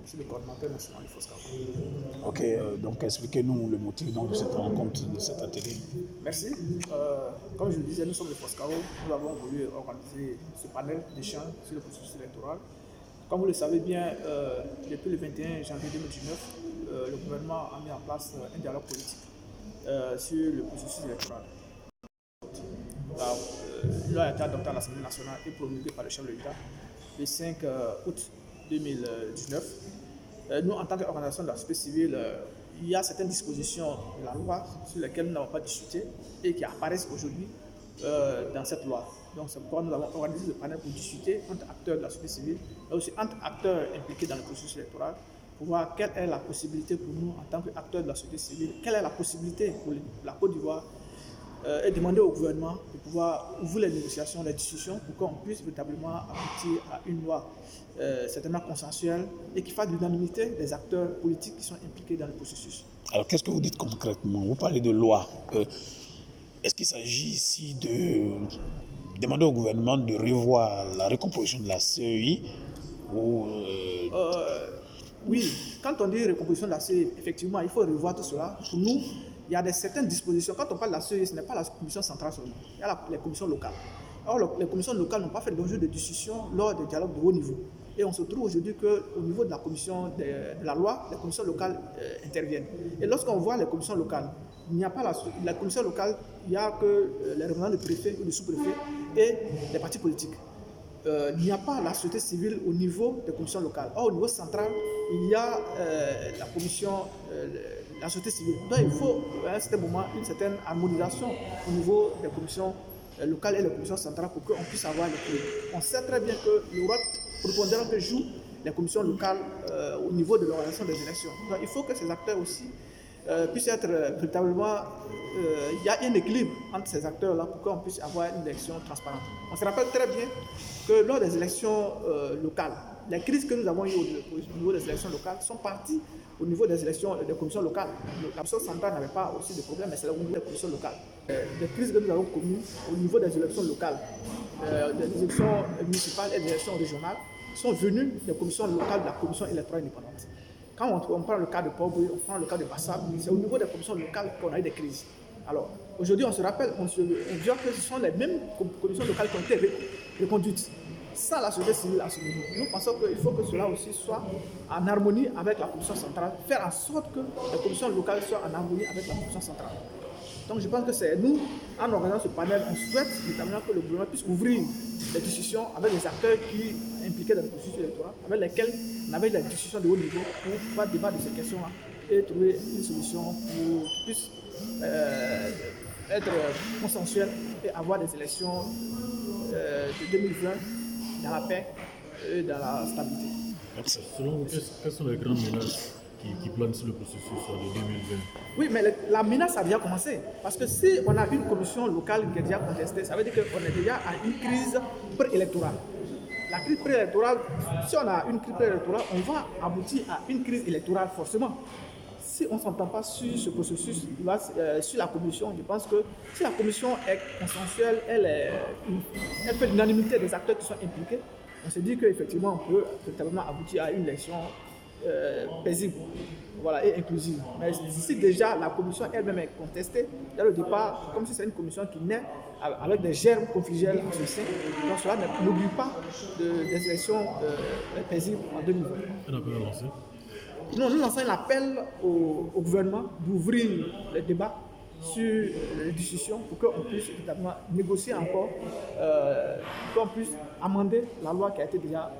Je suis le coordinateur national du FOSCAO. Ok, donc expliquez-nous le motif donc, de cette rencontre, de cet atelier. Merci. Comme je le disais, nous sommes le FOSCAO. Nous avons voulu organiser ce panel d'échange sur le processus électoral. Comme vous le savez bien, depuis le 21 janvier 2019, le gouvernement a mis en place un dialogue politique sur le processus électoral. La loi a été adoptée à l'Assemblée nationale et promulguée par le chef de l'État le 5 août 2019. Nous, en tant qu'organisation de la société civile, il y a certaines dispositions de la loi sur lesquelles nous n'avons pas discuté et qui apparaissent aujourd'hui dans cette loi. Donc c'est pourquoi nous avons organisé le panel pour discuter entre acteurs de la société civile, mais aussi entre acteurs impliqués dans le processus électoral, pour voir quelle est la possibilité pour nous, en tant qu'acteurs de la société civile, quelle est la possibilité pour la Côte d'Ivoire et demander au gouvernement de pouvoir ouvrir les négociations, les discussions pour qu'on puisse véritablement aboutir à une loi certainement consensuelle et qui fasse l'unanimité des acteurs politiques qui sont impliqués dans le processus. Alors qu'est-ce que vous dites concrètement? Vous parlez de loi. Est-ce qu'il s'agit ici de demander au gouvernement de revoir la recomposition de la CEI ou Oui, quand on dit recomposition de la CEI, effectivement, il faut revoir tout cela. Pour nous, il y a certaines dispositions. Quand on parle de la CEI, ce n'est pas la commission centrale seulement. Il y a les commissions locales. Or, les commissions locales n'ont pas fait l'objet de discussions lors des dialogues de haut niveau. Et on se trouve aujourd'hui qu'au niveau de la commission de la loi, les commissions locales interviennent. Et lorsqu'on voit les commissions locales, il n'y a pas la commission locale, il n'y a que les représentants du préfet ou du sous-préfet et les partis politiques. Il n'y a pas la société civile au niveau des commissions locales. Or, au niveau central, il y a la commission, la société civile. Donc, il faut à un certain moment une certaine harmonisation au niveau des commissions locales et les commissions centrales pour qu'on puisse avoir les clés. On sait très bien que le rôle prépondérant que jouent les commissions locales au niveau de l'organisation des élections. Donc, il faut que ces acteurs aussi puissent être véritablement... il y a un équilibre entre ces acteurs-là pour qu'on puisse avoir une élection transparente. On se rappelle très bien que lors des élections locales, les crises que nous avons eues au niveau des élections locales sont parties au niveau des élections des commissions locales. La commission centrale n'avait pas aussi de problème, mais c'est au niveau des commissions locales. Les crises que nous avons connues au niveau des élections locales, des élections municipales et des élections régionales, sont venues des commissions locales de la commission électorale indépendante. Quand on prend le cas de Pau-Boué, on prend le cas de Bassab, c'est au niveau des commissions locales qu'on a eu des crises. Alors, aujourd'hui, on se rappelle, on voit que ce sont les mêmes commissions locales qui ont été reconduites sans la société civile à ce niveau. Nous pensons qu'il faut que cela aussi soit en harmonie avec la commission centrale, faire en sorte que les commissions locales soient en harmonie avec la commission centrale. Donc je pense que c'est nous, en organisant ce panel, on souhaite notamment que le gouvernement puisse ouvrir les discussions avec les acteurs qui sont impliqués dans le processus électoral, avec lesquels on avait des discussions de haut niveau pour pouvoir débattre de ces questions-là et trouver une solution pour qu'ils puissent être consensuels et avoir des élections de 2020 dans la paix et dans la stabilité. Selon vous, quelles sont les grandes menaces qui planent sur le processus de 2020? Oui, mais la menace a déjà commencé. Parce que si on a une commission locale qui est déjà contestée, ça veut dire qu'on est déjà à une crise préélectorale. La crise préélectorale, si on a une crise préélectorale, on va aboutir à une crise électorale forcément. Si on ne s'entend pas sur ce processus, sur la commission, je pense que si la commission est consensuelle, elle fait l'unanimité des acteurs qui sont impliqués, on se dit qu'effectivement on peut véritablement aboutir à une élection paisible, voilà, et inclusive. Mais si déjà la commission elle-même est contestée, dès le départ, comme si c'est une commission qui naît avec des germes conflictuels en ce sein, donc cela n'oublie pas des élections paisibles en 2020. Nous lançons un appel au gouvernement d'ouvrir les débats sur les discussions pour qu'on puisse évidemment négocier encore, qu'on puisse amender la loi qui a été déjà